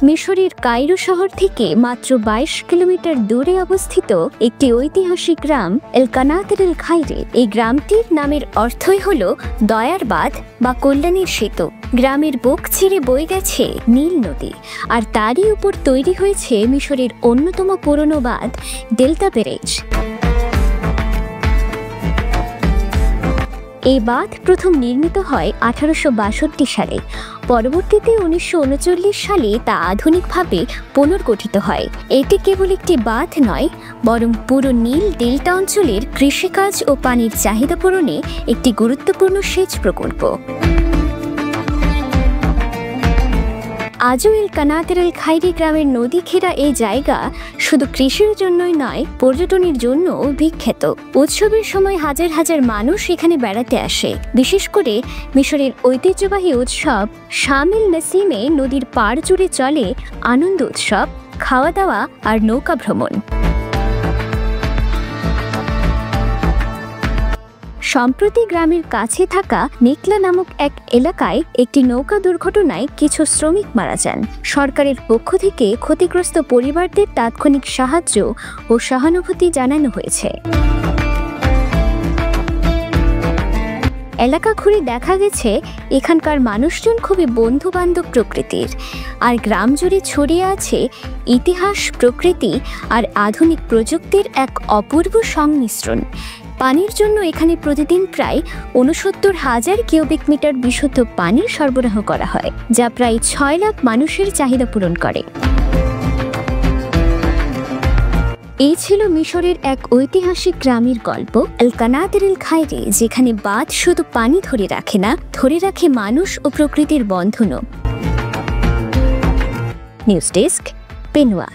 মিশরের কায়রো শহর থেকে মাত্র 22 কিলোমিটার দূরে অবস্থিত একটি ঐতিহাসিক গ্রাম এল কানাতির এল খাইরে। এই গ্রামটির নামের অর্থই হল দয়ার বাঁধ বা কল্যাণীর সেতু। গ্রামের বুক ছিঁড়ে বয়ে গেছে নীল নদী, আর তারই উপর তৈরি হয়েছে মিশরের অন্যতম পুরনো বাঁধ ডেল্টা পেরেজ। এই বাঁধ প্রথম নির্মিত হয় 1862 সালে। পরবর্তীতে 1939 সালে তা আধুনিকভাবে পুনর্গঠিত হয়। এটি কেবল একটি বাঁধ নয়, বরং পুরো নীল ডেল্টা অঞ্চলের কৃষিকাজ ও পানির চাহিদা পূরণে একটি গুরুত্বপূর্ণ সেচ প্রকল্প। আজও এল কানাতির এল খাইরে গ্রামের নদী ঘেরা এই জায়গা শুধু কৃষির জন্যই নয়, পর্যটনের জন্যও বিখ্যাত। উৎসবের সময় হাজার হাজার মানুষ এখানে বেড়াতে আসে। বিশেষ করে মিশরের ঐতিহ্যবাহী উৎসব শামিল নাসিমে নদীর পাড় জুড়ে চলে আনন্দ উৎসব, খাওয়া দাওয়া আর নৌকা ভ্রমণ। সম্প্রতি গ্রামের কাছে থাকা নিকলা নামক এক এলাকায় একটি নৌকা দুর্ঘটনায় কিছু শ্রমিক মারা যান। সরকারের পক্ষ থেকে ক্ষতিগ্রস্ত পরিবারদের তাৎক্ষণিক সাহায্য ও সহানুভূতি জানানো হয়েছে। এলাকা ঘুরে দেখা গেছে এখানকার মানুষজন খুবই বন্ধুবান্ধব প্রকৃতির, আর গ্রাম জুড়ে ছড়িয়ে আছে ইতিহাস, প্রকৃতি আর আধুনিক প্রযুক্তির এক অপূর্ব সংমিশ্রণ। পানির জন্য এখানে প্রতিদিন প্রায় 69,000 কিউবিক মিটার বিশুদ্ধ পানি সরবরাহ করা হয়, যা প্রায় 6 লাখ মানুষের চাহিদা পূরণ করে। এই ছিল মিশরের এক ঐতিহাসিক গ্রামের গল্প এল কানাতির এল খাইরে, যেখানে বাঁধ শুধু পানি ধরে রাখে না, ধরে রাখে মানুষ ও প্রকৃতির বন্ধনও। News desk, পেনুয়া।